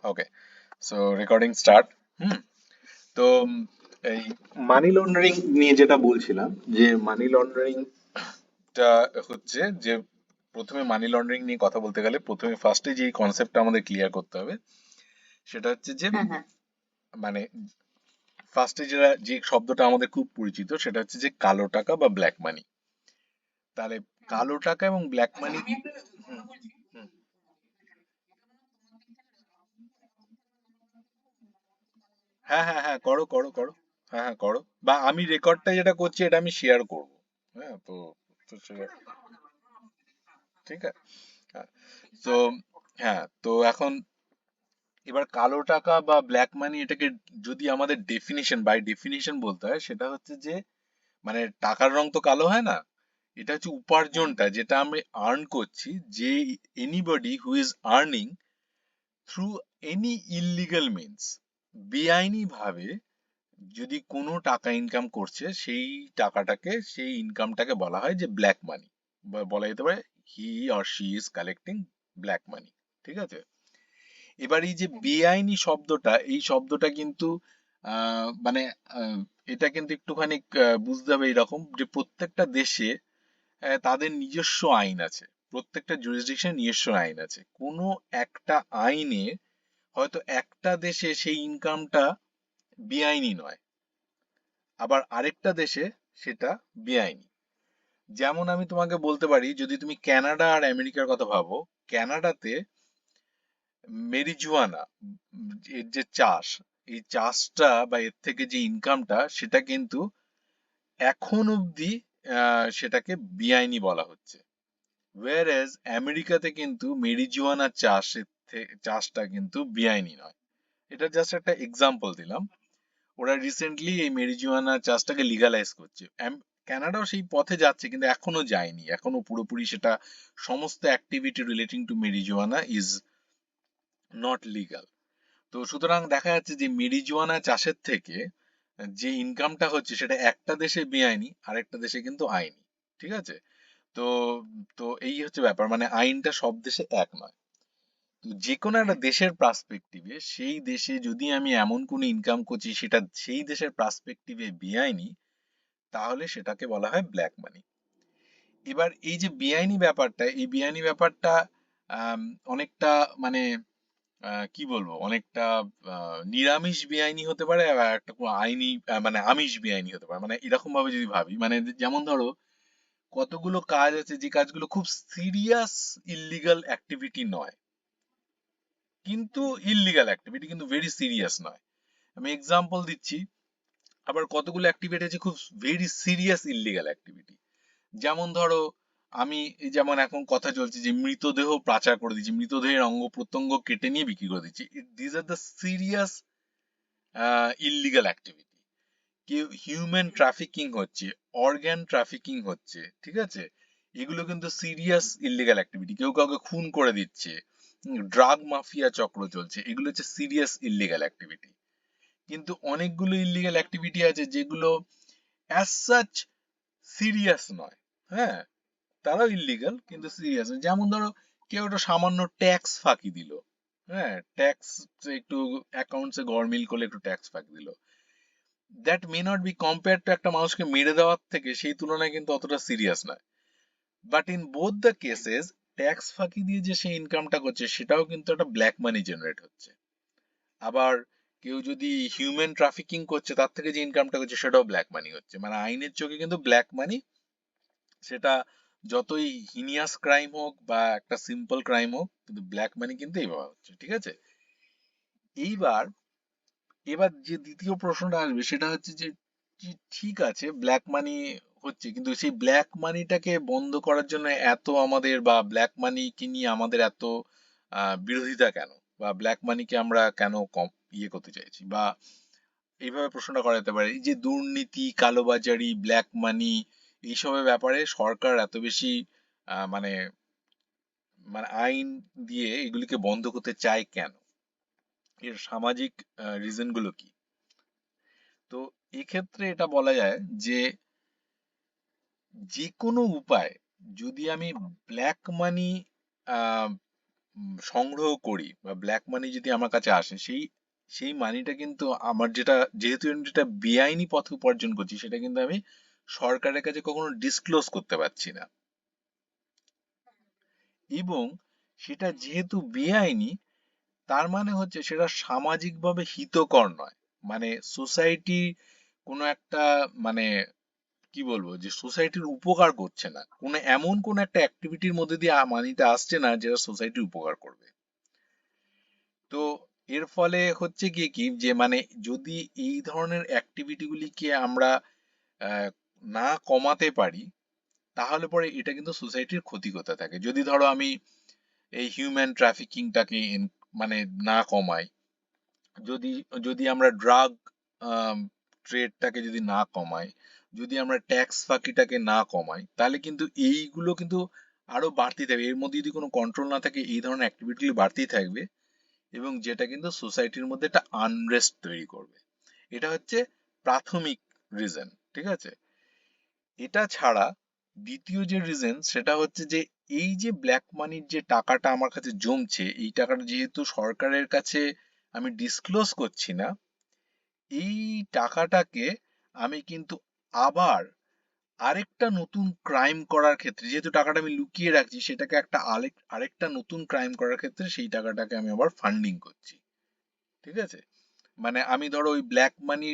ওকে, so recording start. হুম। তো এই money laundering নিয়ে যেটা বলছিলাম, যে মানি লন্ডারিংটা হচ্ছে যে প্রথমে মানি লন্ডারিং নিয়ে কথা বলতে গেলে প্রথমে ফার্স্টে যে কনসেপ্টটা আমাদের ক্লিয়ার করতে হবে সেটা হচ্ছে যে হ্যাঁ। মানে ফার্স্টে যেটা যে শব্দটা আমাদের খুব পরিচিত সেটা হচ্ছে যে কালো টাকা বা ব্ল্যাক মানি। তাহলে কালো টাকা এবং ব্ল্যাক আচ্ছা, মানি। আমি একটা হুম। বলছি। হুম। হ্যাঁ, হ্যাঁ, হ্যাঁ, করো, করো, করো। হ্যাঁ, হ্যাঁ, করো। বা আমি রেকর্ডটা যেটা করছি এটা আমি শেয়ার করব। হ্যাঁ, তো তো ঠিক আছে। হ্যাঁ, তো হ্যাঁ, তো এখন এবার কালো টাকা বা ব্ল্যাক মানি এটাকে যদি আমাদের ডেফিনিশন বাই ডেফিনিশন বলতে হয় সেটা হচ্ছে যে মানে টাকার রং তো কালো হয় না। এটা হচ্ছে উপার্জনটা যেটা আমি আর্ন করছি, যে anybody who is earning through any illegal means, বেআইনি ভাবে যদি কোনো টাকা ইনকাম করছে সেই টাকাটাকে সেই ইনকামটাকে বলা হয় যে ব্ল্যাক মানি, বা বলা যেতে পারে he or she is collecting black money. ঠিক আছে। এবার এই যে বেআইনি শব্দটা, এই শব্দটা কিন্তু মানে আহ, এটা কিন্তু একটুখানি বুঝতে হবে এরকম যে প্রত্যেকটা দেশে তাদের নিজস্ব আইন আছে। প্রত্যেকটা জুরিসডিকশন নিজস্ব আইন আছে। কোনো একটা আইনে হয়তো একটা দেশে সেই ইনকামটা বেআইনি নয়, আবার আরেকটা দেশে সেটা বেআইনি। যেমন আমি তোমাকে বলতে পারি, যদি তুমি কানাডা আর আমেরিকার কথা ভাবো, কানাডাতে মেরিজুয়ানা এর যে চাষ, এই চাষটা বা এর থেকে যে ইনকামটা সেটা কিন্তু এখন অবধি সেটাকে বেআইনি বলা হচ্ছে। ওয়ারেজ আমেরিকাতে কিন্তু মেরিজুয়ানা চাষটা কিন্তু বেআইনি নয়। এটা জাস্ট একটা এক্সাম্পল দিলাম। ওরা রিসেন্টলি এই মেরিজুয়ানা চাষটাকে লিগালাইজ করছে। কানাডাও সেই পথে যাচ্ছে কিন্তু এখনো যায়নি, এখনো পুরোপুরি সেটা সমস্ত activity relating to marijuana is not legal. তো সুতরাং দেখা যাচ্ছে যে মেরিজুয়ানা চাষের থেকে যে ইনকামটা হচ্ছে সেটা একটা দেশে বেআইনি, আরেকটা দেশে কিন্তু আইনি। ঠিক আছে। তো তো এই হচ্ছে ব্যাপার, মানে আইনটা সব দেশে এক নয়। তো যে কোনো একটা দেশের পার্সপেক্টিভে সেই দেশে যদি আমি এমন কোনো ইনকাম করছি সেটা সেই দেশের পার্সপেক্টিভে বেআইনি, তাহলে সেটাকে বলা হয় ব্ল্যাক মানি। এবার এই যে বেআইনি ব্যাপারটা, এই বেআইনি ব্যাপারটা আম, অনেকটা মানে কি বলবো, অনেকটা নিরামিষ বেআইনি হতে পারে, আবার একটা কোনো আইনি মানে আমিষ বেআইনি হতে পারে। মানে এরকম ভাবে যদি ভাবি, মানে যেমন ধরো কতগুলো কাজ আছে যে কাজগুলো খুব সিরিয়াস ইল্লিগাল অ্যাক্টিভিটি নয়, কিন্তু ইল্লিগাল অ্যাক্টিভিটি কিন্তু ভেরি সিরিয়াস নয়। আমি এক্সাম্পল দিচ্ছি। আবার কতগুলো অ্যাক্টিভিটি আছে খুব ভেরি সিরিয়াস ইল্লিগাল অ্যাক্টিভিটি। যেমন ধরো আমি এই যেমন এখন কথা চলছে যে মৃতদেহ পাচার করে দিচ্ছি, মৃতদেহের অঙ্গ প্রত্যঙ্গ কেটে নিয়ে বিক্রি করে দিচ্ছি। These are the serious illegal activity. কেউ হিউম্যান ট্রাফিকিং হচ্ছে, অর্গ্যান ট্রাফিকিং হচ্ছে, ঠিক আছে। এগুলো কিন্তু সিরিয়াস ইল্লিগাল অ্যাক্টিভিটি। কেউ কাউকে খুন করে দিচ্ছে, ড্রাগ মাফিয়া চক্র চলছে, এগুলো হচ্ছে সিরিয়াস ইল্লিগাল অ্যাক্টিভিটি। কিন্তু অনেকগুলো ইল্লিগাল অ্যাক্টিভিটি আছে যেগুলো অ্যাজ সাচ সিরিয়াস নয়। হ্যাঁ, তারাও ইল্লিগাল কিন্তু সিরিয়াস। যেমন ধরো কেউ একটা সামান্য ট্যাক্স ফাঁকি দিল। হ্যাঁ, ট্যাক্স একটু অ্যাকাউন্টসে গরমিল করলে একটু ট্যাক্স ফাঁকি দিল, that may not be compare to একটা মানুষকে মেরে দেওয়ার থেকে, সেই তুলনায় কিন্তু অতটা সিরিয়াস নয়। But in both the cases, tax ফাঁকি দিয়ে যে সে ইনকামটা করছে সেটাও কিন্তু একটা ব্ল্যাক মানি জেনারেট হচ্ছে। আবার কেউ যদি হিউম্যান ট্রাফিকিং করছে তার থেকে যে ইনকামটা করছে সেটাও ব্ল্যাক মানি হচ্ছে। মানে আইনের চোখে কিন্তু ব্ল্যাক মানি, সেটা যতই হিনিয়াস ক্রাইম হোক বা একটা সিম্পল ক্রাইম হোক, কিন্তু ব্ল্যাক মানি কিন্তু এইভাবে হচ্ছে। ঠিক আছে। এইবার এবার যে দ্বিতীয় প্রশ্নটা আসবে সেটা হচ্ছে যে ঠিক আছে ব্ল্যাক মানি হচ্ছে, কিন্তু সেই ব্ল্যাক মানিটাকে বন্ধ করার জন্য এত আমাদের, বা ব্ল্যাক মানিকে নিয়ে আমাদের এত বিরোধিতা কেন, বা ব্ল্যাক মানিকে আমরা কেন কম করতে চাইছি, বা এইভাবে প্রশ্নটা করা যেতে পারে, এই যে দুর্নীতি, কালোবাজারি, ব্ল্যাক মানি, এইসবের ব্যাপারে সরকার এত বেশি মানে মানে আইন দিয়ে এগুলিকে বন্ধ করতে চায় কেন, এর সামাজিক রিজন গুলো কি। তো এক্ষেত্রে এটা বলা যায় যে যে কোনো উপায় যদি আমি ব্ল্যাক মানি সংগ্রহ করি বা ব্ল্যাক মানি যদি আমার কাছে আসে, সেই সেই মানিটা কিন্তু আমার যেটা, যেহেতু আমি যেটা বেআইনি পথে উপার্জন করছি, সেটা কিন্তু আমি সরকারের কাছে কখনো ডিসক্লোজ করতে পারছি না। এবং সেটা যেহেতু বেআইনি, তার মানে হচ্ছে সেটা সামাজিকভাবে হিতকর নয়। মানে সোসাইটি কোনো একটা, মানে কি বলবো, যে সোসাইটির উপকার করছে না, কোনো এমন কোন একটা অ্যাক্টিভিটির মধ্যে দিয়ে মানিটা আসছে না যেটা সোসাইটির উপকার করবে। তো এর ফলে হচ্ছে গিয়ে কি, যে মানে যদি এই ধরনের অ্যাক্টিভিটি গুলিকে আমরা আহ, না কমাতে পারি, তাহলে পরে এটা কিন্তু সোসাইটির ক্ষতি করতে থাকে। যদি ধরো আমি এই হিউম্যান ট্রাফিকিংটাকে মানে না কমাই, যদি যদি আমরা ড্রাগ ট্রেডটাকে যদি না কমাই, যদি আমরা ট্যাক্স ফাঁকিটাকে না কমাই, তাহলে কিন্তু এইগুলো কিন্তু আরো বাড়তে থাকবে। এর মধ্যে যদি কোনো কন্ট্রোল না থাকে, এই ধরনের অ্যাক্টিভিটি বাড়তেই থাকবে, এবং যেটা কিন্তু সোসাইটির মধ্যে একটা আনরেস্ট তৈরি করবে। এটা হচ্ছে প্রাথমিক রিজন, ঠিক আছে? এটা ছাড়া দ্বিতীয় যে রিজন, সেটা হচ্ছে যে এই যে ব্ল্যাক মানির যে টাকাটা আমার কাছে জমছে, এই টাকাটা যেহেতু সরকারের কাছে আমি ডিসক্লোজ করছি না, এই টাকাটাকে আমি কিন্তু আবার আরেকটা নতুন ক্রাইম করার ক্ষেত্রে, যেহেতু টাকাটা আমি লুকিয়ে রাখছি, সেটাকে একটা আরেকটা নতুন ক্রাইম করার ক্ষেত্রে সেই টাকাটাকে আমি আবার ফান্ডিং করছি। ঠিক আছে? মানে আমি ধরো ওই ব্ল্যাক মানি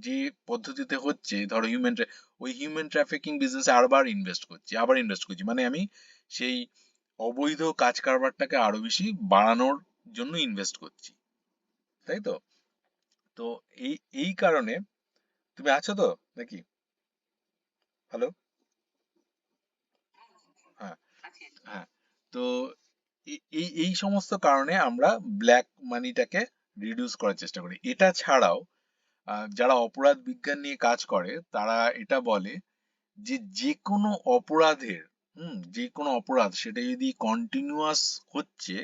যে পদ্ধতিতে হচ্ছে, ধরো ওই হিউম্যান ট্রাফিকিং বিজনেসে আবার ইনভেস্ট করছি, মানে আমি সেই অবৈধ কাজ কারবারটাকে আরো বেশি বাড়ানোর জন্য ইনভেস্ট করছি। তাই তো? তো এই এই কারণে, তুমি আছো তো নাকি? হ্যালো? হ্যাঁ, হ্যাঁ। তো এই এই সমস্ত কারণে আমরা ব্ল্যাক মানিটাকে রিডিউস করার চেষ্টা করি। এটা ছাড়াও যারা অপরাধ বিজ্ঞান নিয়ে কাজ করে, তারা এটা বলে যে যে কোনো অপরাধের, যে কোনো অপরাধ সেটা যদি কন্টিনিউয়াস হচ্ছে,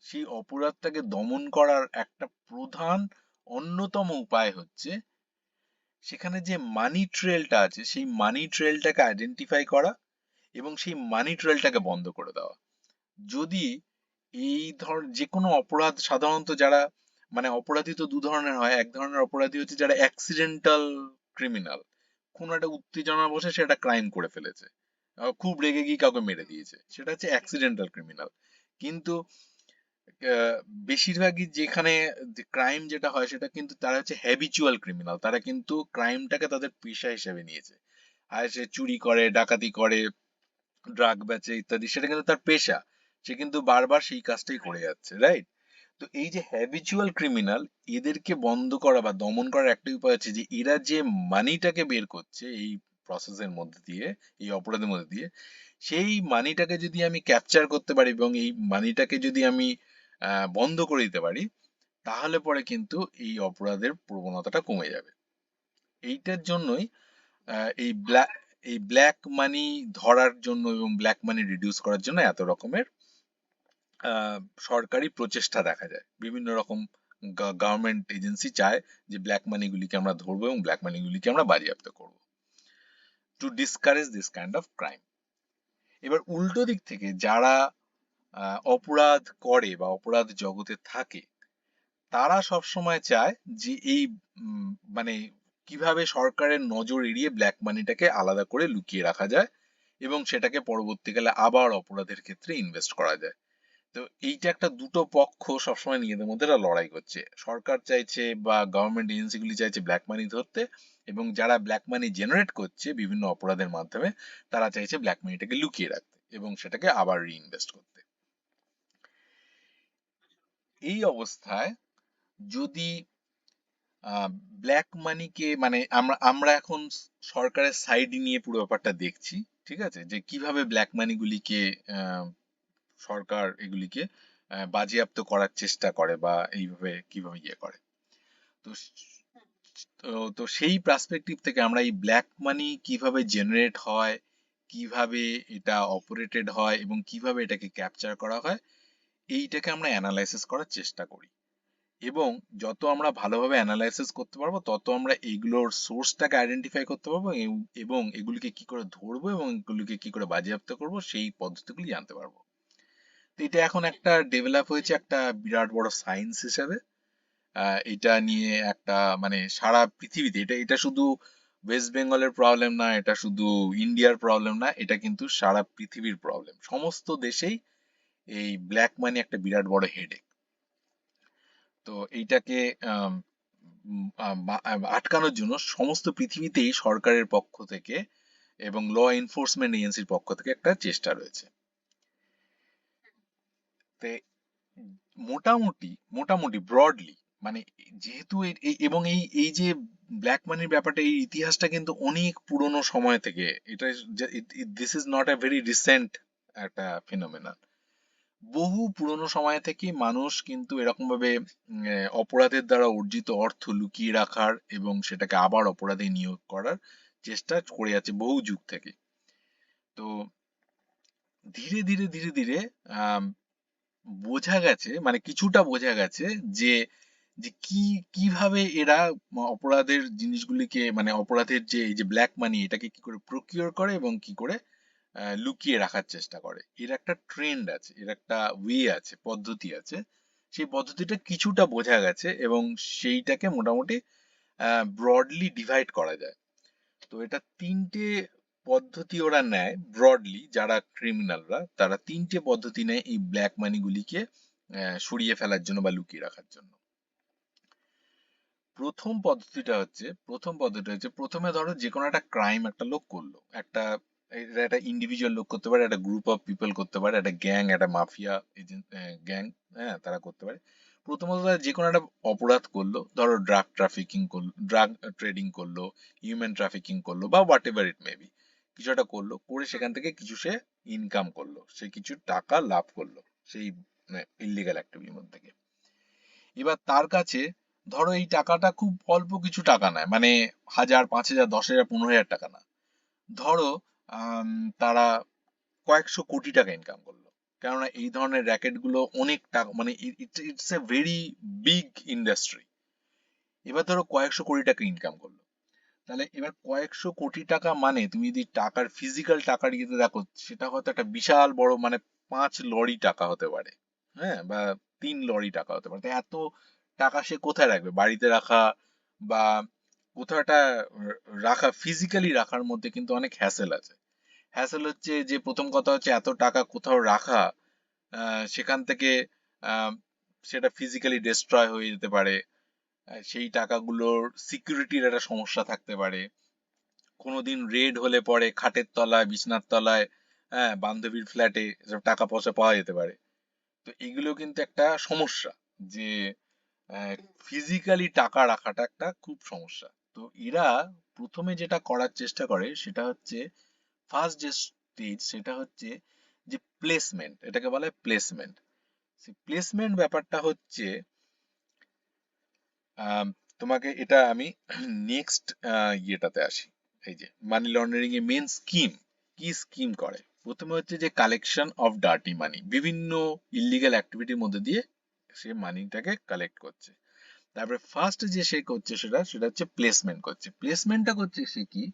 সেই অপরাধটাকে দমন করার একটা প্রধান অন্যতম উপায় হচ্ছে সেখানে যে মানি ট্রেলটা আছে, সেই মানি ট্রেলটাকে আইডেন্টিফাই করা এবং সেই মানি ট্রেলটাকে বন্ধ করে দেওয়া। যদি এই যে কোনো অপরাধ, সাধারণত যারা, মানে অপরাধী তো দু ধরনের হয়। এক ধরনের অপরাধী হচ্ছে যারা অ্যাক্সিডেন্টাল ক্রিমিনাল, কোনো একটা উত্তেজনা বসে সেটা ক্রাইম করে ফেলেছে, খুব রেগে গিয়ে কাউকে মেরে দিয়েছে, সেটা হচ্ছে অ্যাক্সিডেন্টাল ক্রিমিনাল। কিন্তু আহ, বেশিরভাগই যেখানে ক্রাইম যেটা হয়, সেটা কিন্তু তারা হচ্ছে হ্যাবিচুয়াল ক্রিমিনাল, তারা কিন্তু ক্রাইমটাকে তাদের পেশা হিসেবে নিয়েছে। আর সে চুরি করে, ডাকাতি করে, ড্রাগ বেচে ইত্যাদি, সেটা কিন্তু তার পেশা। সে কিন্তু বারবার সেই কাজটাই করে যাচ্ছে, রাইট? তো এই যে হ্যাবিচুয়াল ক্রিমিনাল, এদেরকে বন্ধ করা বা দমন করার একটাই উপায় আছে যে এরা যে মানিটাকে বের করছে এই প্রসেসের মধ্যে দিয়ে, এই অপরাধের মধ্যে দিয়ে, সেই মানিটাকে যদি আমি ক্যাপচার করতে পারি এবং এই মানিটাকে যদি আমি বন্ধ করে দিতে পারি, তাহলে পরে কিন্তু এই অপরাধের প্রবণতাটা কমে যাবে। এইটার জন্যই এই ব্ল্যাক মানি ধরার জন্য এবং ব্ল্যাক মানি রিডিউস করার জন্য এত রকমের আহ, সরকারি প্রচেষ্টা দেখা যায়। বিভিন্ন রকম গভর্নমেন্ট এজেন্সি চায় যে ব্ল্যাক মানিগুলিকে আমরা ধরবো এবং ব্ল্যাক মানিগুলিকে আমরা বাজেয়াপ্ত করবো, to discourage this kind of crime. এবার উল্টো দিক থেকে যারা অপরাধ করে বা অপরাধ জগতে থাকে, তারা সব সময় চায় যে এই উম, মানে কিভাবে সরকারের নজর এড়িয়ে ব্ল্যাক মানিটাকে আলাদা করে লুকিয়ে রাখা যায় এবং সেটাকে পরবর্তীকালে আবার অপরাধের ক্ষেত্রে ইনভেস্ট করা যায়। তো এইটা একটা, দুটো পক্ষ সবসময় নিজেদের মধ্যে একটা লড়াই করছে। সরকার চাইছে বা গভর্নমেন্ট এজেন্সিগুলি চাইছে ব্ল্যাক মানি ধরতে, এবং যারা ব্ল্যাক মানি জেনারেট করছে বিভিন্ন অপরাধের মাধ্যমে, তারা চাইছে ব্ল্যাক মানিটাকে লুকিয়ে রাখতে এবং সেটাকে আবার রিইনভেস্ট করতে। এই অবস্থায় যদি ব্ল্যাক মানিকে, মানে আমরা আমরা এখন সরকারের সাইড নিয়ে পুরো ব্যাপারটা দেখছি, ঠিক আছে, যে কিভাবে ব্ল্যাক মানিগুলিকে সরকার এগুলিকে বাজেয়াপ্ত করার চেষ্টা করে বা এইভাবে কিভাবে ইয়ে করে। তো তো সেই পার্সপেক্টিভ থেকে আমরা এই ব্ল্যাক মানি কিভাবে জেনারেট হয়, কিভাবে এটা অপারেটেড হয় এবং কিভাবে এটাকে ক্যাপচার করা হয়, এইটাকে আমরা অ্যানালাইসিস করার চেষ্টা করি। এবং যত আমরা ভালোভাবে অ্যানালাইসিস করতে পারবো, তত আমরা এইগুলোর সোর্সটাকে আইডেন্টিফাই করতে পারবো এবং এগুলিকে কি করে ধরবো এবং এগুলিকে কি করে বাজেয়াপ্ত করবো, সেই পদ্ধতিগুলি জানতে পারবো। তো এটা এখন একটা ডেভেলপ হয়েছে একটা বিরাট বড় সায়েন্স হিসেবে। এটা নিয়ে একটা মানে সারা পৃথিবীতে, এটা এটা শুধু ওয়েস্ট বেঙ্গলের প্রবলেম না, এটা শুধু ইন্ডিয়ার প্রবলেম না, এটা কিন্তু সারা পৃথিবীর প্রবলেম। সমস্ত দেশেই এই ব্ল্যাক মানি একটা বিরাট বড় হেডেক। তো এইটাকে আম, আটকানোর জন্য সমস্ত পৃথিবীতেই সরকারের পক্ষ থেকে এবং ল এনফোর্সমেন্ট এজেন্সির পক্ষ থেকে একটা চেষ্টা রয়েছে। তে মোটামুটি মোটামুটি ব্রডলি মানে, যেহেতু এবং এই এই যে ব্ল্যাক মানির ব্যাপারটা, এই ইতিহাসটা কিন্তু অনেক পুরনো সময় থেকে, এটা this is not a very recent একটা ফিনোমেনা। বহু পুরনো সময় থেকে মানুষ কিন্তু এরকম ভাবে অপরাধের দ্বারা অর্জিত অর্থ লুকিয়ে রাখার এবং সেটাকে আবার অপরাধে নিয়োগ করার চেষ্টা করে যাচ্ছে বহু যুগ থেকে। তো ধীরে ধীরে ধীরে ধীরে আম, বোঝা গেছে, মানে কিছুটা বোঝা গেছে যে যে কিভাবে এরা অপরাধের জিনিসগুলিকে, মানে অপরাধের যে এই যে ব্ল্যাক মানি, এটাকে কি করে প্রকিওর করে এবং কি করে লুকিয়ে রাখার চেষ্টা করে। এর একটা ট্রেন্ড আছে, এর একটা ওয়ে আছে, পদ্ধতি আছে। সেই পদ্ধতিটা কিছুটা বোঝা গেছে এবং সেইটাকে মোটামুটি ব্রডলি ডিভাইড করা যায়। তো এটা তিনটে পদ্ধতি ওরা নেয় ব্রডলি, যারা ক্রিমিনালরা তারা তিনটে পদ্ধতি নেয় এই ব্ল্যাক মানি গুলিকে সরিয়ে ফেলার জন্য বা লুকিয়ে রাখার জন্য। প্রথম পদ্ধতিটা হচ্ছে প্রথমে ধরো যে কোনো একটা ক্রাইম একটা লোক করলো, একটা এটা একটা ইন্ডিভিজুয়াল লোক করতে পারে, একটা গ্রুপ অফ পিপল করতে পারে, একটা গ্যাং, একটা মাফিয়া এজেন্ট গ্যাং, হ্যাঁ তারা করতে পারে। প্রথমত তারা যে কোনো একটা অপরাধ করলো, ধরো ড্রাগ ট্রাফিকিং করলো, ড্রাগ ট্রেডিং করলো, হিউম্যান ট্রাফিকিং করলো, বা what ever it may be, কিছু একটা করলো, করে সেখান থেকে কিছু সে ইনকাম করলো, সে কিছু টাকা লাভ করলো সেই ইলিগাল অ্যাক্টিভিটির মধ্যে থেকে। এবার তার কাছে ধরো এই টাকাটা খুব অল্প কিছু টাকা নয়, মানে 1000, 5000, 10,000, 15,000 টাকা না, ধরো আম, তারা কয়েকশো কোটি টাকা ইনকাম করলো। কেননা এই ধরনের র্যাকেট গুলো অনেক টাকা, মানে it's a very big industry. এবার ধরো কয়েকশো কোটি টাকা ইনকাম করলো, তাহলে এবার কয়েকশো কোটি টাকা মানে তুমি যদি টাকার ফিজিক্যাল টাকার ইয়েতে দেখো, সেটা হয়তো একটা বিশাল বড় মানে 5 লরি টাকা হতে পারে, হ্যাঁ, বা 3 লরি টাকা হতে পারে। তো এত টাকা সে কোথায় রাখবে? বাড়িতে রাখা বা কোথাও একটা রাখা, ফিজিক্যালি রাখার মধ্যে কিন্তু অনেক হ্যাসেল আছে। হ্যাসেল হচ্ছে যে প্রথম কথা হচ্ছে এত টাকা কোথাও রাখা, সেখান থেকে আহ, সেটা ফিজিক্যালি ডিস্ট্রয় হয়ে যেতে পারে। সেই টাকাগুলোর সিকিউরিটির একটা সমস্যা থাকতে পারে। কোনোদিন রেড হলে পরে খাটের তলায়, বিছনার তলায়, হ্যাঁ, বান্ধবীর ফ্ল্যাটে এসব টাকা পয়সা পাওয়া যেতে পারে। তো এগুলো কিন্তু একটা সমস্যা, যে ফিজিক্যালি টাকা রাখাটা একটা খুব সমস্যা। তো এরা প্রথমে যেটা করার চেষ্টা করে সেটা হচ্ছে, ফার্স্ট যে স্টেজ সেটা হচ্ছে যে প্লেসমেন্ট, এটাকে বলে প্লেসমেন্ট। প্লেসমেন্ট ব্যাপারটা হচ্ছে, আম, তোমাকে এটা আমি নেক্সট ইয়েটাতে আসি। এই যে মানি লন্ডারিং এর মেন স্কিম, কি স্কিম করে? প্রথমে হচ্ছে যে কালেকশন অফ ডার্টি মানি, বিভিন্ন ইলিগাল অ্যাক্টিভিটির মধ্যে দিয়ে সে মানিটাকে কালেক্ট করছে। তারপরে ফার্স্ট যে সে করছে সেটা সেটা হচ্ছে প্লেসমেন্ট করছে। প্লেসমেন্টটা করছে সে কি,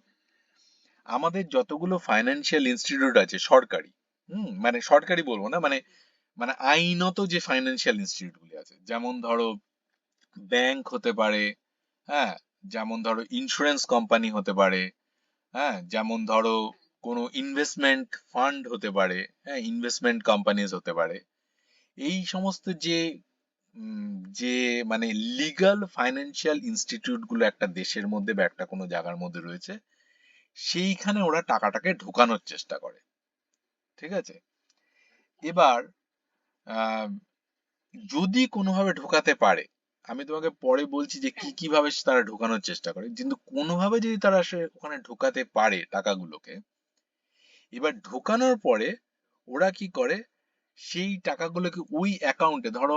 আমাদের যতগুলো ফাইন্যান্সিয়াল ইনস্টিটিউট আছে সরকারি, মানে সরকারি বলবো না, মানে মানে আইনত যে ফাইন্যান্সিয়াল ইনস্টিটিউট গুলি আছে, যেমন ধরো ব্যাংক হতে পারে, হ্যাঁ, যেমন ধরো ইন্স্যুরেন্স কোম্পানি হতে পারে, হ্যাঁ, যেমন ধরো কোনো ইনভেস্টমেন্ট ফান্ড হতে পারে, হ্যাঁ, ইনভেস্টমেন্ট কোম্পানিজ হতে পারে। এই সমস্ত যে উম, যে মানে লিগাল ফাইন্যান্সিয়াল ইনস্টিটিউট গুলো একটা দেশের মধ্যে বা একটা কোনো জায়গার মধ্যে রয়েছে, সেইখানে ওরা টাকাটাকে ঢোকানোর চেষ্টা করে। ঠিক আছে? এবার আহ, যদি কোনোভাবে ঢোকাতে পারে, আমি তোমাকে পরে বলছি যে কি কিভাবে তারা ঢোকানোর চেষ্টা করে, কিন্তু কোনোভাবে যদি তারা সে ওখানে ঢোকাতে পারে টাকাগুলোকে, এবার ঢোকানোর পরে ওরা কি করে, সেই টাকাগুলোকে ওই অ্যাকাউন্টে, ধরো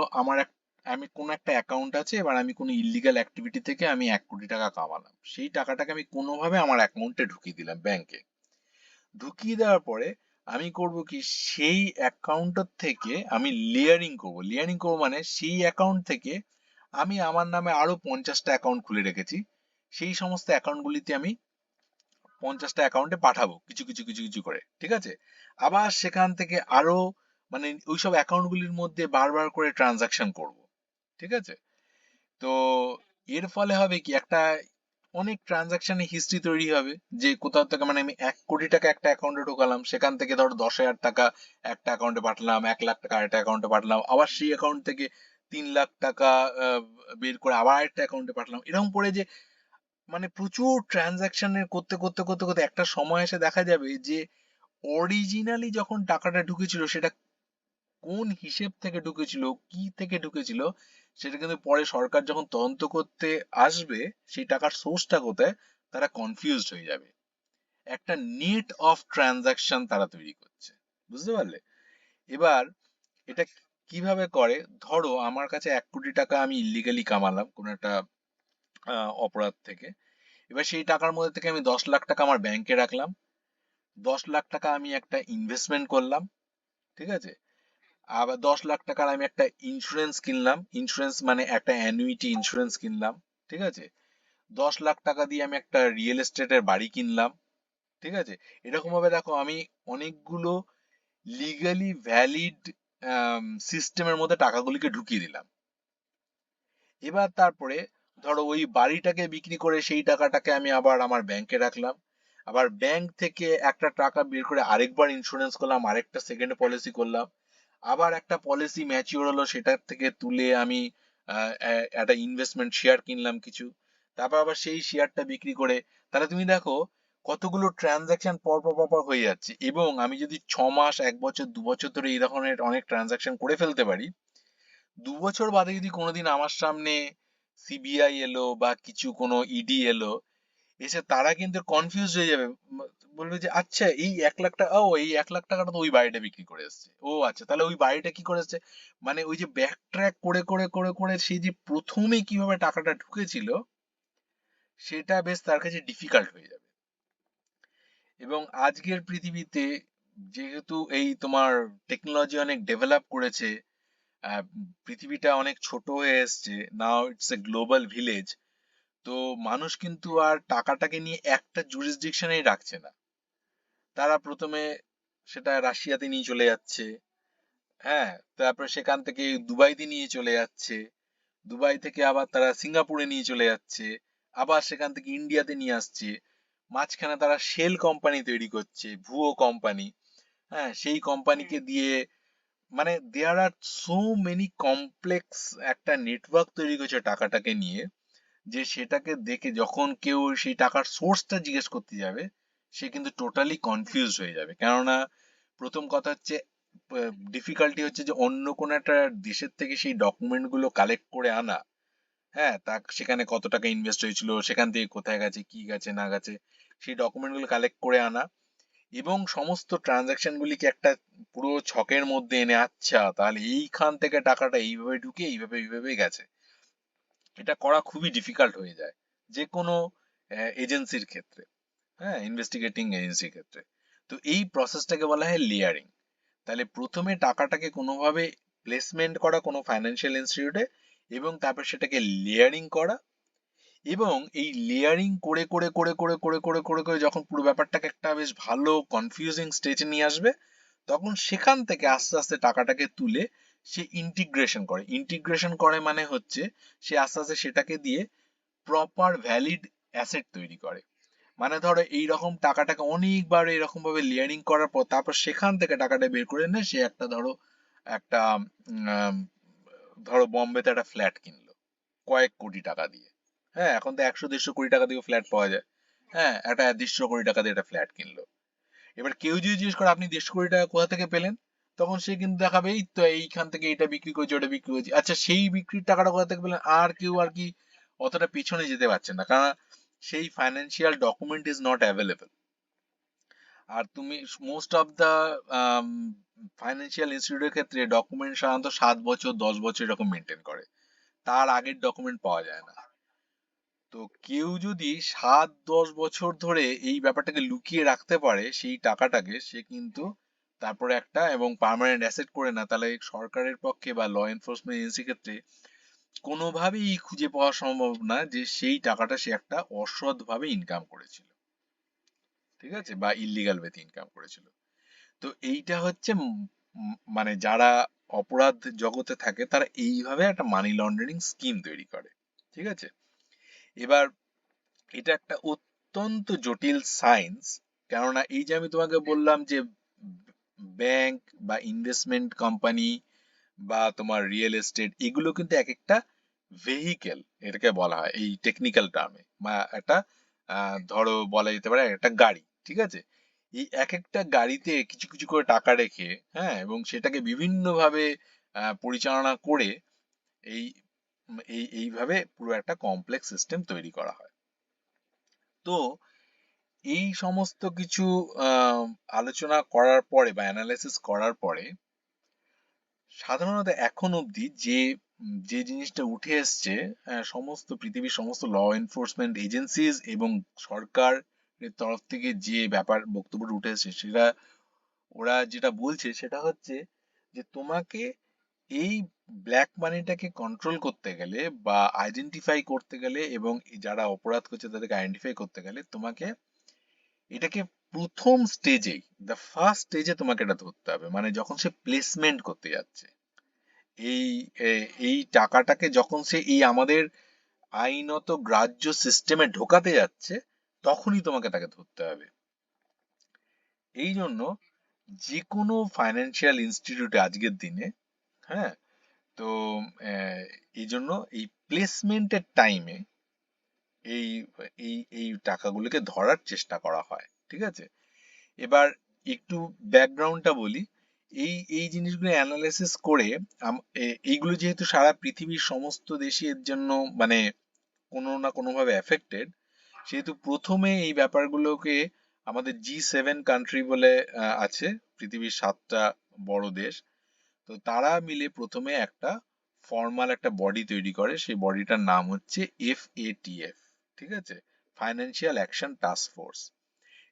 আমি কোনো একটা অ্যাকাউন্ট আছে, এবার আমি কোনো ইলিগাল অ্যাক্টিভিটি থেকে আমি 1 কোটি টাকা কামালাম, সেই টাকাটাকে আমি কোনোভাবে আমার অ্যাকাউন্টে ঢুকিয়ে দিলাম ব্যাংকে। ঢুকিয়ে দেওয়ার পরে আমি করব কি, সেই অ্যাকাউন্টের থেকে আমি লেয়ারিং করব মানে সেই অ্যাকাউন্ট থেকে আমি আমার নামে আরো 50টা অ্যাকাউন্ট খুলে রেখেছি, সেই সমস্ত অ্যাকাউন্টগুলিতে আমি 50টা অ্যাকাউন্টে পাঠাবো কিছু কিছু কিছু কিছু করে, ঠিক আছে? আবার সেখান থেকে আরো মানে ওইসব অ্যাকাউন্টগুলির মধ্যে বারবার করে ট্রানজাকশন করব, ঠিক আছে? তো এর ফলে হবে কি, একটা অনেক ট্রানজাকশনের হিস্ট্রি তৈরি হবে, যে কোথাও থেকে মানে আমি 1 কোটি টাকা একটা অ্যাকাউন্টে ঢোকালাম, সেখান থেকে ধরো 10,000 টাকা একটা অ্যাকাউন্টে পাঠালাম, 1 লাখ টাকা আরেকটা অ্যাকাউন্টে পাঠালাম, আবার সেই অ্যাকাউন্ট থেকে 3 লাখ টাকা আহ, বের করে আবার একটা অ্যাকাউন্টে পাঠালাম, এরকম করে যে মানে প্রচুর ট্রানজাকশনের করতে করতে করতে করতে একটা সময় এসে দেখা যাবে যে অরিজিনালি যখন টাকাটা ঢুকেছিল সেটা কোন হিসেব থেকে ঢুকেছিল, কি থেকে ঢুকেছিল, সেটা কিন্তু পরে সরকার যখন তদন্ত করতে আসবে সেই টাকার সোর্সটা কোথায়, তারা কনফিউজড হয়ে যাবে। একটা নেট অফ ট্রানজাকশন তারা তৈরি করছে, বুঝতে পারলে? এবার এটা কিভাবে করে, ধরো আমার কাছে 1 কোটি টাকা আমি ইলিগালি কামালাম কোনো একটা অপরাধ থেকে। এবার সেই টাকার মধ্যে থেকে আমি 10 লাখ টাকা আমার ব্যাংকে রাখলাম, 10 লাখ টাকা আমি একটা ইনভেস্টমেন্ট করলাম, ঠিক আছে? আবার 10 লাখ টাকার আমি একটা ইন্স্যুরেন্স কিনলাম, ইন্স্যুরেন্স মানে একটা অ্যানুইটি ইন্স্যুরেন্স কিনলাম, ঠিক আছে? 10 লাখ টাকা দিয়ে আমি একটা রিয়েল এস্টেটের বাড়ি কিনলাম, ঠিক আছে? এরকম ভাবে দেখো আমি অনেকগুলো লিগালি ভ্যালিড সিস্টেমের মধ্যে টাকাগুলিকে ঢুকিয়ে দিলাম। এবার তারপরে ধরো ওই বাড়িটাকে বিক্রি করে সেই টাকাটাকে আমি আবার আমার ব্যাংকে রাখলাম, আবার ব্যাংক থেকে একটা টাকা বের করে আরেকবার ইন্স্যুরেন্স করলাম, আরেকটা সেকেন্ড পলিসি করলাম, আবার একটা পলিসি ম্যাচিওর হলো সেটার থেকে তুলে আমি একটা ইনভেস্টমেন্ট শেয়ার কিনলাম কিছু, তারপর আবার সেই শেয়ারটা বিক্রি করে, তাহলে তুমি দেখো কতগুলো ট্রানজাকশন পর পর পর পর হয়ে যাচ্ছে। এবং আমি যদি 6 মাস, 1 বছর, 2 বছর ধরে এই ধরনের অনেক ট্রানজাকশন করে ফেলতে পারি, 2 বছর বাদে যদি কোনোদিন আমার সামনে সিবিআই এলো বা কিছু কোনো ইডি এলো, এসে তারা কিন্তু কনফিউজ হয়ে যাবে, বলবে যে আচ্ছা এই 1 লাখ টাকা, ও এই 1 লাখ টাকাটা তো ওই বাড়িটা বিক্রি করে এসছে, ও আচ্ছা তাহলে ওই বাড়িটা কি করে এসছে, মানে ওই যে ব্যাক ট্র্যাক করে করে করে করে সেই যে প্রথমে কিভাবে টাকাটা ঢুকেছিল সেটা বেশ তার কাছে ডিফিকাল্ট হয়ে যাবে। এবং আজকের পৃথিবীতে যেহেতু এই তোমার টেকনোলজি অনেক ডেভেলপ করেছে, আহ, পৃথিবীটা অনেক ছোট হয়ে এসছে, now it's a global village, তো মানুষ কিন্তু আর টাকাটাকে নিয়ে একটা জুরিসডিকশনেই রাখছে না। তারা প্রথমে সেটা রাশিয়াতে নিয়ে চলে যাচ্ছে, হ্যাঁ, তারপরে সেখান থেকে দুবাইতে নিয়ে চলে যাচ্ছে, দুবাই থেকে আবার তারা সিঙ্গাপুরে নিয়ে চলে যাচ্ছে, আবার সেখান থেকে ইন্ডিয়াতে নিয়ে আসছে, মাঝখানে তারা শেল কোম্পানি তৈরি করছে, ভুয়ো কোম্পানি, হ্যাঁ, সেই কোম্পানিকে দিয়ে মানে দেয়ার আর সো মেনি কমপ্লেক্স একটা নেটওয়ার্ক তৈরি করছে টাকাটাকে নিয়ে, যে সেটাকে দেখে যখন কেউ সেই টাকার সোর্সটা জিজ্ঞেস করতে যাবে সে কিন্তু টোটালি কনফিউজ হয়ে যাবে। কেননা প্রথম কথা হচ্ছে, ডিফিকাল্টি হচ্ছে যে অন্য কোনো একটা দেশের থেকে সেই ডকুমেন্ট গুলো কালেক্ট করে আনা, হ্যাঁ, তা সেখানে কত টাকা ইনভেস্ট হয়েছিল, সেখান থেকে কোথায় গেছে, কি গেছে না গেছে, সেই ডকুমেন্ট গুলো কালেক্ট করে আনা, এবং সমস্ত ট্রানজাকশন গুলিকে একটা পুরো ছকের মধ্যে এনে, আচ্ছা তাহলে এইখান থেকে টাকাটা এইভাবে ঢুকে এইভাবে এইভাবে গেছে, এটা করা খুবই ডিফিকাল্ট হয়ে যায় যে কোনো এজেন্সির ক্ষেত্রে, হ্যাঁ, ইনভেস্টিগেটিং এজেন্সির ক্ষেত্রে। তো এই প্রসেসটাকে বলা হয় লেয়ারিং। তাহলে প্রথমে টাকাটাকে কোনোভাবে প্লেসমেন্ট করা কোনো ফাইন্যান্সিয়াল ইনস্টিটিউটে, এবং তারপর সেটাকে লেয়ারিং করা, এবং এই লেয়ারিং করে করে করে করে করে করে করে করে যখন পুরো ব্যাপারটাকে একটা বেশ ভালো কনফিউজিং স্টেজে নিয়ে আসবে, তখন সেখান থেকে আস্তে আস্তে টাকাটাকে তুলে সে ইন্টিগ্রেশন করে। ইন্টিগ্রেশন করে মানে হচ্ছে সে আস্তে আস্তে সেটাকে দিয়ে প্রপার ভ্যালিড অ্যাসেট তৈরি করে। মানে ধরো এইরকম টাকাটাকে অনেকবার এরকম ভাবে লেয়ারিং করার পর তারপর সেখান থেকে টাকাটা বের করে এনে সে একটা ধরো একটা উম, ধরো বম্বেতে একটা ফ্ল্যাট কিনলো কয়েক কোটি টাকা দিয়ে, হ্যাঁ, এখন তো 100-150 কোটি টাকা দিয়ে ফ্ল্যাট পাওয়া যায়, হ্যাঁ, একটা 150 কোটি টাকা দিয়ে একটা ফ্ল্যাট কিনলো। এবার কেউ যদি জিজ্ঞেস করে আপনি 150 কোটি টাকা কোথা থেকে পেলেন, তখন সে কিন্তু দেখাবে এই তো এইখান থেকে এটা বিক্রি করেছি ওটা বিক্রি করেছি, আচ্ছা সেই বিক্রির টাকাটা কোথা থেকে পেলেন, আর কেউ আর কি অতটা পিছনে যেতে পারছে না, কারণ সেই financial document is not available. আর তুমি মোস্ট অফ দা ফাইন্যান্সিয়াল ইনস্টিটিউটের ক্ষেত্রে ডকুমেন্ট সাধারণত 7 বছর 10 বছর এরকম মেনটেন করে, তার আগের ডকুমেন্ট পাওয়া যায় না। তো কেউ যদি 7-10 বছর ধরে এই ব্যাপারটাকে লুকিয়ে রাখতে পারে সেই টাকাটাকে, সে কিন্তু তারপরে একটা এবং পার্মানেন্ট অ্যাসেট করে না, তাহলে সরকারের পক্ষে বা ল এনফোর্সমেন্ট এজেন্সির ক্ষেত্রে কোনোভাবেই খুঁজে পাওয়া সম্ভব না যে সেই টাকাটা সে একটা অসৎ ভাবে ইনকাম করেছিল, ঠিক আছে, বা ইলিগাল ওয়েতে ইনকাম করেছিল। তো এইটা হচ্ছে মানে যারা অপরাধ জগতে থাকে তারা এইভাবে একটা মানি লন্ডারিং স্কিম তৈরি করে। ঠিক আছে? এবার এটা একটা অত্যন্ত জটিল সায়েন্স। কেননা এই যে আমি তোমাকে বললাম যে ব্যাংক বা ইনভেস্টমেন্ট কোম্পানি বা তোমার রিয়েল এস্টেট, এগুলো কিন্তু এক একটা ভেহিকেল এটাকে বলা হয় এই টেকনিক্যাল টার্মে, বা একটা ধরো বলা যেতে পারে একটা গাড়ি। ঠিক আছে? এই এক একটা গাড়িতে কিছু কিছু করে টাকা রেখে, হ্যাঁ, এবং সেটাকে বিভিন্নভাবে পরিচালনা করে এই এইভাবে পুরো একটা কমপ্লেক্স সিস্টেম তৈরি করা হয়। তো এই সমস্ত কিছু আহ, আলোচনা করার পরে বা অ্যানালাইসিস করার পরে সাধারণত এখন অবধি যে জিনিসটা উঠে এসছে, সমস্ত পৃথিবীর সমস্ত ল এনফোর্সমেন্ট এজেন্সিজ এবং সরকারের তরফ থেকে যে ব্যাপার বক্তব্যটা উঠে এসছে, সেটা ওরা যেটা বলছে সেটা হচ্ছে যে তোমাকে এই ব্ল্যাক মানিটাকে কন্ট্রোল করতে গেলে বা আইডেন্টিফাই করতে গেলে এবং যারা অপরাধ করছে তাদেরকে আইডেন্টিফাই করতে গেলে তোমাকে এটাকে প্রথম স্টেজেই, দ্য ফার্স্ট স্টেজে তোমাকে এটা ধরতে হবে। মানে যখন সে প্লেসমেন্ট করতে যাচ্ছে এই এই টাকাটাকে, যখন সে এই আমাদের আইনত গ্রাহ্য সিস্টেমে ঢোকাতে যাচ্ছে, তখনই তোমাকে তাকে ধরতে হবে। এই জন্য যে কোনো ফাইন্যান্সিয়াল ইনস্টিটিউটে আজকের দিনে, হ্যাঁ, তো এই জন্য এই প্লেসমেন্টের টাইমে এই এই টাকাগুলোকে ধরার চেষ্টা করা হয়। ঠিক আছে? এবার একটু ব্যাকগ্রাউন্ডটা বলি। এই জিনিসগুলো অ্যানালাইসিস করে এইগুলো যেহেতু সারা পৃথিবীর সমস্ত দেশই এর জন্য মানে কোনো না কোনোভাবে এফেক্টেড, সেহেতু প্রথমে এই ব্যাপারগুলোকে আমাদের G7 কান্ট্রি বলে আছে, পৃথিবীর 7টা বড় দেশ। তো তারা মিলে প্রথমে একটা ফর্মাল একটা বডি তৈরি করে, সেই বডিটার নাম হচ্ছে FATF। ঠিক আছে? Financial action task force.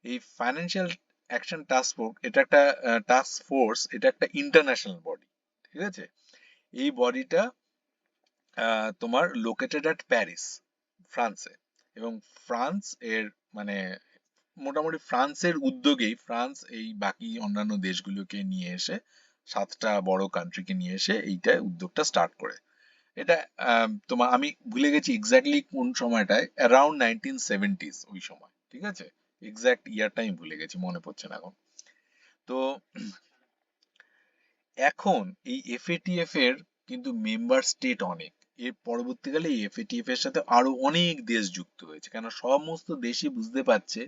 এই ফাইন্যান্সিয়াল অ্যাকশন টাস্ক ফোর্স এটা একটা এটা একটা ইন্টারন্যাশনাল বডি। ঠিক আছে? এই বডিটা তোমার লোকেটেড অ্যাট প্যারিস, ফ্রান্সে। এবং ফ্রান্স এর মানে মোটামুটি ফ্রান্সের উদ্যোগেই ফ্রান্স এই বাকি অন্যান্য দেশগুলোকে নিয়ে এসে, 7টা বড় কান্ট্রিকে নিয়ে এসে এইটা উদ্যোগটা স্টার্ট করে। এটা তোমার আমি ভুলে গেছি এক্স্যাক্টলি কোন সময়টায়, অ্যারাউন্ড 1970s ওই সময়। ঠিক আছে? এক্স্যাক্ট ইয়ারটা আমি ভুলে গেছি, মনে পড়ছে না এখন। তো এখন এই এফএটিএফ এর কিন্তু মেম্বার স্টেট অনেক। এর পরবর্তীকালে এই এফএটিএফ এর সাথে আরো অনেক দেশ যুক্ত হয়েছে, কেন সমস্ত দেশই বুঝতে পারছে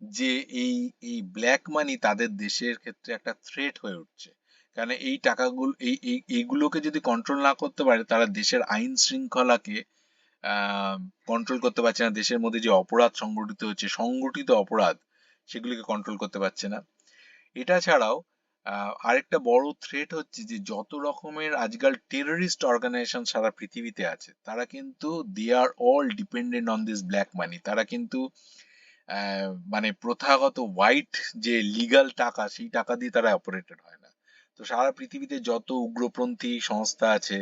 যে এই এই ব্ল্যাক মানি তাদের দেশের ক্ষেত্রে একটা থ্রেট হয়ে উঠছে। কারণ এই টাকাগুলো এইগুলোকে যদি কন্ট্রোল না করতে পারে, তারা দেশের আইন শৃঙ্খলাকে কন্ট্রোল করতে পারছে না। দেশের মধ্যে যে অপরাধ সংগঠিত হচ্ছে, সংগঠিত অপরাধ, সেগুলিকে কন্ট্রোল করতে পারছে না। এটা ছাড়াও আরেকটা বড় থ্রেট হচ্ছে যে যত রকমের আজকাল টেররিস্ট অর্গানাইজেশন সারা পৃথিবীতে আছে, তারা কিন্তু they are all dependent on this black money. তারা কিন্তু মানে প্রথাগত হোয়াইট যে লিগ্যাল টাকা, সেই টাকা দিয়ে তারা অপারেটেড হয় না। তো সারা পৃথিবীতে যত উগ্রপন্থী সংস্থা আছে,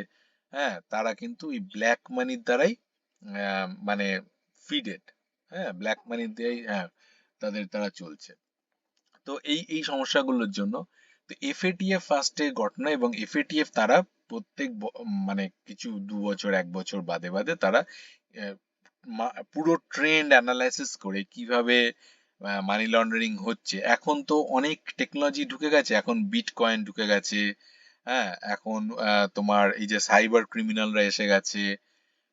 হ্যাঁ, তারা কিন্তু এই ব্ল্যাক মানির দ্বারাই মানে ফিডেড। হ্যাঁ, ব্ল্যাক মানি দিয়েই, হ্যাঁ, তারা চলছে। তো এই সমস্যাগুলোর জন্য তো এফএটিএফ ফার্স্টে ঘটনা, এবং এফএটিএফ তারা প্রত্যেক মানে কিছু 2 বছর 1 বছর বাদে বাদে তারা আহ, পুরো ট্রেন্ড অ্যানালাইসিস করে কিভাবে মানি লন্ডারিং হচ্ছে। এখন তো অনেক টেকনোলজি ঢুকে গেছে, এখন বিটকয়েন ঢুকে গেছে, হ্যাঁ, এখন তোমার এই যে সাইবার ক্রিমিনালরা এসে গেছে।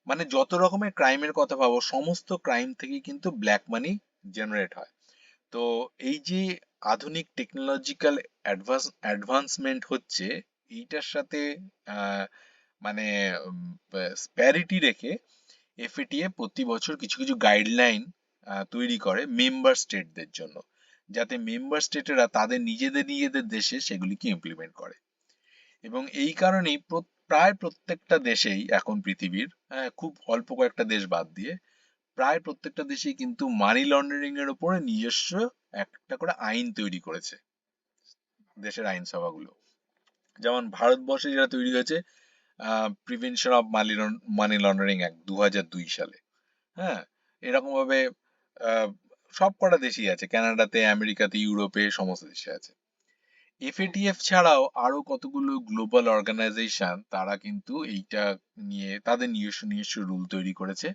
মানে যত রকমের ক্রাইমের কথা ভাবো, সমস্ত ক্রাইম থেকেই কিন্তু ব্ল্যাক মানি জেনারেট হয়। তো এই যে আধুনিক টেকনোলজিক্যাল অ্যাডভান্সমেন্ট হচ্ছে, এইটার সাথে আহ, মানে স্প্যারিটি রেখে এফএটিএ প্রতি বছর কিছু কিছু গাইডলাইন তৈরি করে মেম্বার স্টেটদের জন্য, যাতে মেম্বার স্টেটেরা তাদের নিজেদের নিজেদের দেশে সেগুলিকে ইমপ্লিমেন্ট করে। এবং এই কারণেই প্রায় প্রত্যেকটা দেশেই এখন পৃথিবীর, খুব অল্প কয়েকটা দেশ বাদ দিয়ে, প্রায় প্রত্যেকটা দেশেই কিন্তু মানি লন্ডারিং এর উপরে নিজস্ব একটা করে আইন তৈরি করেছে দেশের আইনসভাগুলো। যেমন ভারতবর্ষে যেটা তৈরি হয়েছে, prevention of money laundering act 2002 সালে। হ্যাঁ, এরকম ভাবে আহ, সব কটা দেশই আছে, কানাডাতে, আমেরিকাতে, ইউরোপে, সমস্ত দেশে আছে। এফএটিএফ ছাড়াও আরো কতগুলো গ্লোবাল অর্গানাইজেশন তারা কিন্তু এইটা নিয়ে তাদের নিজস্ব নিজস্ব রুল তৈরি করেছে,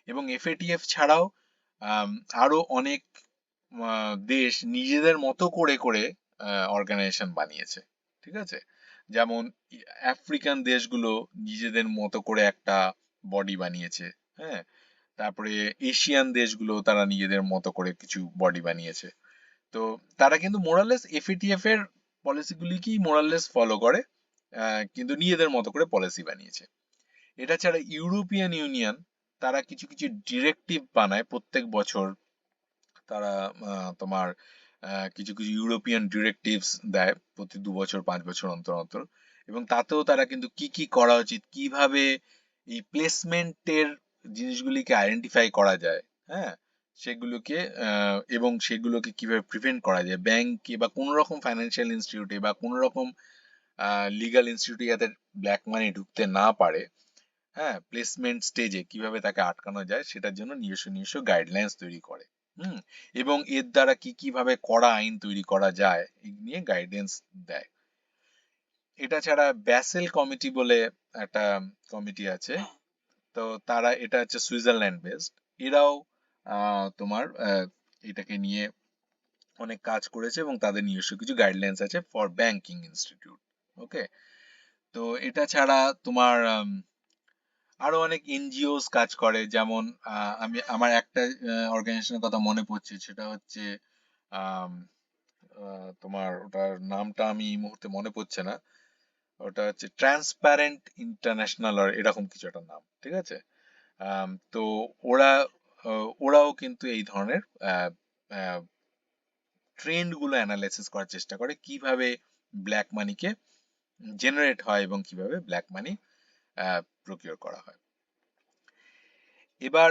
এবং এফএটিএফ ছাড়াও আম, আরো অনেক দেশ নিজেদের মতো করে করে অর্গানাইজেশন বানিয়েছে। ঠিক আছে, যেমন আফ্রিকান দেশগুলো নিজেদের মতো করে একটা বডি বানিয়েছে। হ্যাঁ, তারপরে এশিয়ান দেশগুলো তারা নিজেদের মতো করে কিছু বডি বানিয়েছে। তো তারা কিন্তু মোরালেস এফএটিএফ এর পলিসিগুলিকেই মোরালেস ফলো করে, কিন্তু নিজেদের মতো করে পলিসি বানিয়েছে। এটা ছাড়া ইউরোপিয়ান ইউনিয়ন তারা কিছু কিছু ডিরেক্টিভ বানায় প্রত্যেক বছর। তারা তোমার কিছু কিছু ইউরোপিয়ান ডিরেক্টিভস দেয় প্রতি 2 বছর 5 বছর অন্তর অন্তর, এবং তাতেও তারা কিন্তু কি কি করা উচিত, কিভাবে এই প্লেসমেন্টের জিনিসগুলিকে আইডেন্টিফাই করা যায়, হ্যাঁ, সেগুলোকে এবং সেগুলোকে কিভাবে প্রিভেন্ট করা যায় ব্যাংকে বা কোনো রকম ফাইন্যান্সিয়াল ইনস্টিটিউটে বা কোনো রকম লিগাল ইনস্টিটিউটে, যাতে ব্ল্যাক মানি ঢুকতে না পারে। হ্যাঁ, প্লেসমেন্ট স্টেজে কিভাবে তাকে আটকানো যায় সেটার জন্য নিজস্ব নিজস্ব গাইডলাইন্স তৈরি করে। হুম, এবং এর দ্বারা কি কিভাবে কড়া আইন তৈরি করা যায় এই নিয়ে গাইডেন্স দেয়। এটা ছাড়া ব্যাসেল কমিটি বলে একটা কমিটি আছে। তো তারা, এটা হচ্ছে সুইজারল্যান্ড বেসড। এরাও তোমার এটাকে নিয়ে অনেক কাজ করেছে এবং তাদের নিজস্ব কিছু গাইডলাইন্স আছে ফর ব্যাংকিং ইনস্টিটিউট। ওকে, তো এটা ছাড়া তোমার আরো অনেক এনজিওস কাজ করে, যেমন আমি আমার একটা অর্গানাইজেশনের কথা মনে পড়ছে, সেটা হচ্ছে আম, তোমার ওটার নামটা আমি এই মুহূর্তে মনে পড়ছে না। ওটা হচ্ছে ট্রান্সপারেন্ট ইন্টারন্যাশনাল আর এরকম কিছু একটা নাম, ঠিক আছে। তো ওরা ওরাও কিন্তু এই ধরনের ট্রেন্ড গুলো অ্যানালাইসিস করার চেষ্টা করে, কিভাবে ব্ল্যাক মানিকে জেনারেট হয় এবং কিভাবে ব্ল্যাক মানি প্রকিউর করা হয়। এবার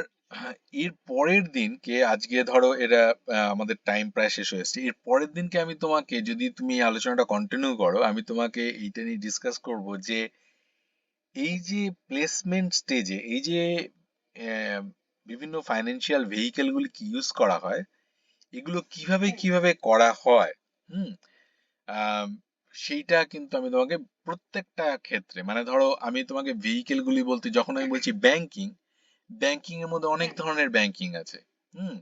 এর পরের দিনকে, আজকে ধরো এরা আমাদের টাইম প্রায় শেষ হয়ে এসেছে, এর পরের দিনকে আমি তোমাকে, যদি তুমি এই আলোচনাটা কন্টিনিউ করো, আমি তোমাকে এইটা নিয়ে ডিসকাস করব যে এই যে প্লেসমেন্ট স্টেজে এই যে আহ, বিভিন্ন ফাইন্যান্সিয়াল ভেহিকেল গুলি কি ইউজ করা হয়, এগুলো কিভাবে কিভাবে করা হয়। হুম, আম, সেইটা কিন্তু আমি তোমাকে প্রত্যেকটা ক্ষেত্রে, মানে ধরো আমি তোমাকে ভেহিকেল গুলি বলতে, যখন আমি বলছি ব্যাংকিং, ব্যাংকিং এর মধ্যে অনেক ধরনের ব্যাংকিং আছে। হুম,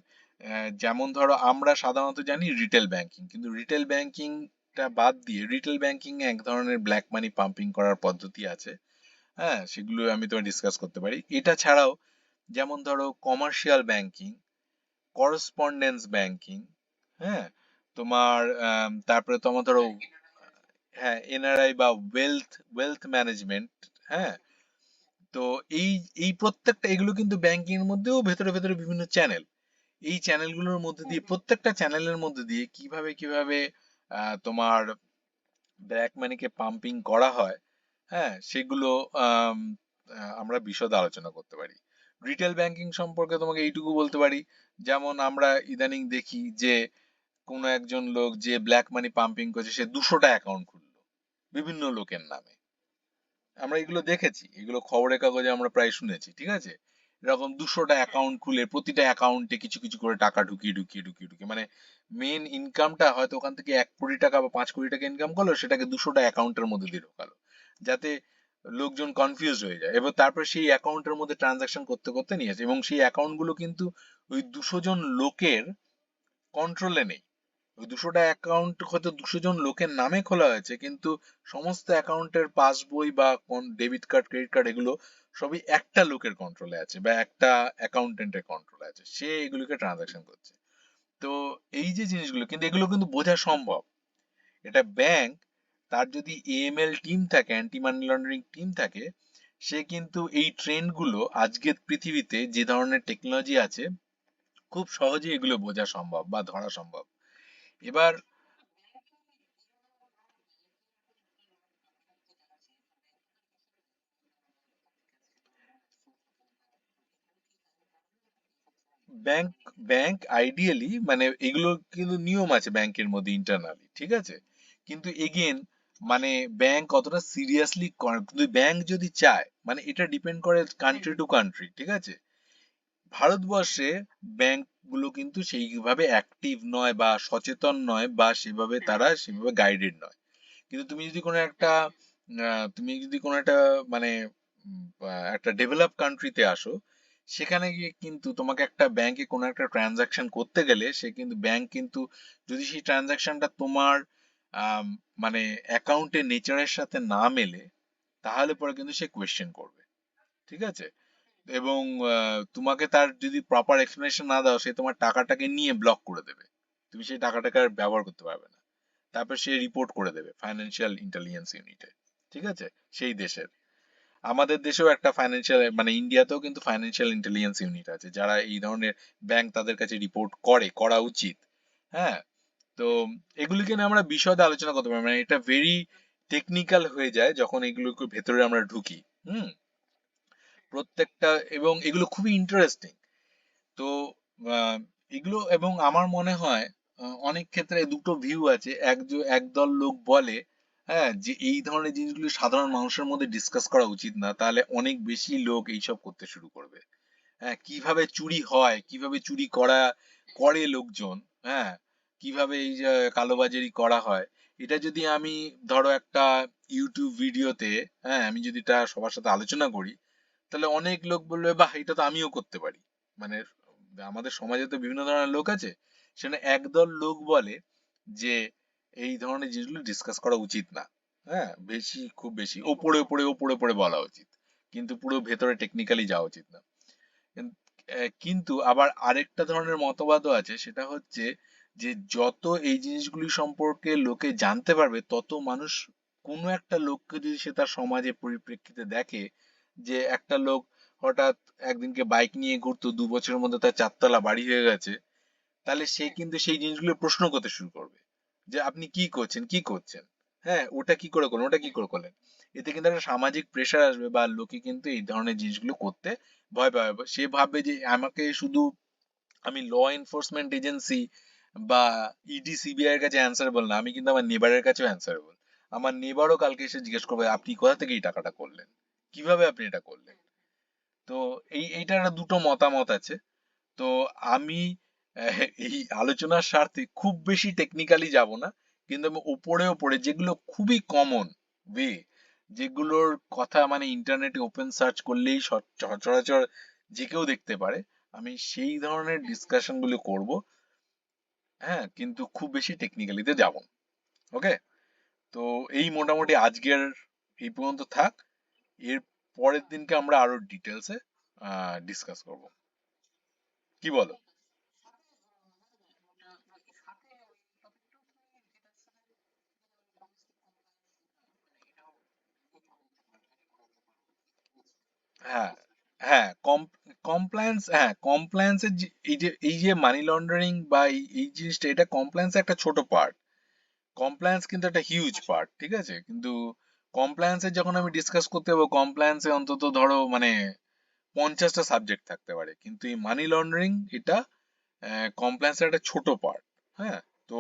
যেমন ধরো আমরা সাধারণত জানি রিটেল ব্যাংকিং, কিন্তু রিটেল ব্যাংকিংটা বাদ দিয়ে রিটেল ব্যাংকিং এ এক ধরনের ব্ল্যাক মানি পাম্পিং করার পদ্ধতি আছে। হ্যাঁ, সেগুলো আমি তোমায় ডিসকাস করতে পারি। এটা ছাড়াও যেমন ধরো কমার্শিয়াল ব্যাংকিং, করসপন্ডেন্স ব্যাংকিং, হ্যাঁ, তোমার তারপরে তোমার ধরো, হ্যাঁ, এনআরআই বা ওয়েলথ ওয়েলথ ম্যানেজমেন্ট। হ্যাঁ, তো এই এই প্রত্যেকটা এগুলো কিন্তু ব্যাংকিং এর মধ্যেও ভেতরে ভেতরে বিভিন্ন চ্যানেল, এই চ্যানেলগুলোর মধ্যে দিয়ে, প্রত্যেকটা চ্যানেলের মধ্যে দিয়ে কিভাবে কিভাবে তোমার ব্ল্যাক মানিকে পাম্পিং করা হয়, হ্যাঁ, সেগুলো আম, আমরা বিশদে আলোচনা করতে পারি। রিটেল ব্যাংকিং সম্পর্কে তোমাকে এইটুকু বলতে পারি, যেমন আমরা ইদানিং দেখি যে কোনো একজন লোক যে ব্ল্যাক মানি পাম্পিং করছে, সে 200টা অ্যাকাউন্ট খুললো বিভিন্ন লোকের নামে। আমরা এগুলো দেখেছি, এগুলো খবরের কাগজে আমরা প্রায় শুনেছি, ঠিক আছে। এরকম 200টা অ্যাকাউন্ট খুলে প্রতিটা অ্যাকাউন্টে কিছু কিছু করে টাকা ঢুকিয়ে ঢুকিয়ে ঢুকিয়ে ঢুকিয়ে, মানে মেন ইনকামটা হয়তো ওখান থেকে 1 কোটি টাকা বা 5 কোটি টাকা ইনকাম করলো, সেটাকে 200টা অ্যাকাউন্টের মধ্যে দিয়ে ঢোকালো, যাতে লোকজন কনফিউজ হয়ে যায়। এবার তারপর সেই অ্যাকাউন্টের মধ্যে ট্রানজাকশন করতে করতে নিয়েছে, এবং সেই অ্যাকাউন্ট গুলো কিন্তু ওই 200 জন লোকের কন্ট্রোলে নেই। ওই 200টা অ্যাকাউন্ট হয়তো 200 জন লোকের নামে খোলা হয়েছে, কিন্তু সমস্ত অ্যাকাউন্টের পাসবই বা ডেবিট কার্ড ক্রেডিট কার্ড এগুলো সবই একটা লোকের কন্ট্রোলে আছে বা একটা অ্যাকাউন্টেন্টের কন্ট্রোলে আছে, সে এগুলোকে ট্রানজাকশন করছে। তো এই যে জিনিসগুলো কিন্তু, এগুলো কিন্তু বোঝা সম্ভব। এটা ব্যাংক, তার যদি এএমএল টিম থাকে, অ্যান্টি মানি লন্ডারিং টিম থাকে, সে কিন্তু এই ট্রেন্ড গুলো আজকের পৃথিবীতে যে ধরনের টেকনোলজি আছে, খুব সহজেই এগুলো বোঝা সম্ভব বা ধরা সম্ভব। এবার ব্যাংক ব্যাংক আইডিয়ালি, মানে এগুলো কিন্তু নিয়ম আছে ব্যাংকের মধ্যে ইন্টারনালি, ঠিক আছে, কিন্তু এগেন মানে ব্যাংক কতটা সিরিয়াসলি, কিন্তু ব্যাংক যদি চায়, মানে এটা ডিপেন্ড করে কান্ট্রি টু কান্ট্রি, ঠিক আছে। ভারতবর্ষে ব্যাংক গুলো কিন্তু সেইভাবে অ্যাক্টিভ নয় বা সচেতন নয় বা সেভাবে গাইডেড নয়। কিন্তু তুমি যদি কোনো একটা মানে একটা ডেভেলপ কান্ট্রিতে আসো, সেখানে গিয়ে কিন্তু তোমাকে একটা ব্যাংকে কোনো একটা ট্রানজাকশন করতে গেলে সে কিন্তু ব্যাংক কিন্তু যদি সেই ট্রানজাকশনটা তোমার আম, মানে অ্যাকাউন্টের নেচারের সাথে না মেলে, তাহলে পরে কিন্তু সে কোয়েশ্চেন করবে। ঠিক আছে? এবং তোমাকে তার যদি প্রপার এক্সপ্লেনেশন না দাও, সে তোমার টাকাটাকে নিয়ে ব্লক করে দেবে। তুমি সেই টাকাটাকে আর ব্যবহার করতে পারবে না। তারপর সে রিপোর্ট করে দেবে ফাইন্যান্সিয়াল ইন্টেলিজেন্স ইউনিটে। ঠিক আছে? সেই দেশের। আমাদের দেশেও একটা ফাইন্যান্সিয়াল মানে ইন্ডিয়াতেও কিন্তু ফাইন্যান্সিয়াল ইন্টেলিজেন্স ইউনিট আছে, যারা এই ধরনের ব্যাংক তাদের কাছে রিপোর্ট করা উচিত। হ্যাঁ। তো এগুলিকে নিয়ে আমরা বিশদে আলোচনা করতে পারি, মানে এটা ভেরি টেকনিক্যাল হয়ে যায় যখন এগুলোকে ভেতরে আমরা ঢুকি। হুম। প্রত্যেকটা, এবং এগুলো খুবই ইন্টারেস্টিং। তো আহ, এগুলো, এবং আমার মনে হয় অনেক ক্ষেত্রে দুটো ভিউ আছে। একদল লোক বলে, হ্যাঁ, যে এই ধরনের জিনিসগুলো সাধারণ মানুষের মধ্যে ডিসকাস করা উচিত না, তাহলে অনেক বেশি লোক এইসব করতে শুরু করবে। হ্যাঁ, কিভাবে চুরি হয়, কিভাবে চুরি করে লোকজন, হ্যাঁ, কিভাবে এই যে কালোবাজারি করা হয়, এটা যদি আমি ধরো একটা ইউটিউব ভিডিওতে, হ্যাঁ, আমি যদি এটা সবার সাথে আলোচনা করি, তাহলে অনেক লোক বলবে, বাহ, এটা তো আমিও করতে পারি। মানে আমাদের সমাজে তো বিভিন্ন ধরনের লোক আছে, সেখানে একদল লোক বলে যে এই ধরনের জিনিসগুলো ডিসকাস করা উচিত না। হ্যাঁ, খুব বেশি ওপরে বলা উচিত, কিন্তু পুরো ভেতরে টেকনিক্যালি যাওয়া উচিত না। কিন্তু আবার আরেকটা ধরনের মতবাদও আছে, সেটা হচ্ছে যে যত এই জিনিসগুলি সম্পর্কে লোকে জানতে পারবে, তত মানুষ, কোনো একটা লোককে যদি সে তার সমাজে পরিপ্রেক্ষিতে দেখে যে একটা লোক হঠাৎ একদিনকে বাইক নিয়ে ঘুরতো, 2 বছরের মধ্যে তার 4 তলা বাড়ি হয়ে গেছে, তাহলে সে কিন্তু সেই জিনিসগুলো প্রশ্ন করতে শুরু করবে যে আপনি কি করছেন, হ্যাঁ, ওটা কি করে করলেন, ওটা কি করে করলেন। এতে কিন্তু একটা সামাজিক প্রেশার আসবে, বা লোকে কিন্তু এই ধরনের জিনিসগুলো করতে ভয় পাবে। সে ভাববে যে আমাকে শুধু আমি ল এনফোর্সমেন্ট এজেন্সি বা ইডি সিবিআই এর কাছে অ্যান্সারেবল না, আমি কিন্তু আমার নেবারের কাছেও অ্যান্সারেবল। আমার নেবারও কালকে এসে জিজ্ঞেস করবে আপনি কোথা থেকে এই টাকাটা করলেন, কিভাবে আপনি এটা করলেন। তো এইটার একটা দুটো মতামত আছে। তো আমি এই আলোচনার স্বার্থে খুব বেশি টেকনিক্যালি যাব না, কিন্তু আমি ওপরে ওপরে যেগুলো খুবই কমন ওয়ে, যেগুলোর কথা মানে ইন্টারনেটে ওপেন সার্চ করলেই সচরাচর যে কেউ দেখতে পারে, আমি সেই ধরনের ডিসকাশন গুলো করব। হ্যাঁ, কিন্তু খুব বেশি টেকনিক্যালিতে যাব না। ওকে। তো এই মোটামুটি আজকের এই পর্যন্ত থাক। এর পরের দিনকে আমরা আরো ডিটেলসে ডিসকাস করব। কি বলো? হ্যাঁ, হ্যাঁ, কমপ্লায়েন্সের এই যে মানি লন্ডারিং বা এই জিনিসটা, এটা কমপ্লায়েন্স একটা ছোট পার্ট। কমপ্লায়েন্স কিন্তু একটা হিউজ পার্ট। ঠিক আছে? কিন্তু কমপ্লায়েন্সের যখন আমি ডিসকাস করতে যাবো, কমপ্লায়েন্সে অন্তত ধরো মানে 50টা সাবজেক্ট থাকতে পারে, কিন্তু এই মানি লন্ডারিং এটা কমপ্লায়েন্সের একটা ছোট পার্ট। হ্যাঁ। তো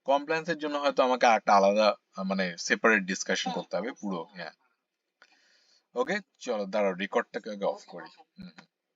কমপ্লায়েন্সের জন্য হয়তো আমাকে একটা আলাদা মানে সেপারেট ডিসকাশন করতে হবে পুরো। হ্যাঁ। ওকে। চলো দাঁড়াও, রেকর্ডটাকে আগে অফ করি। হুম।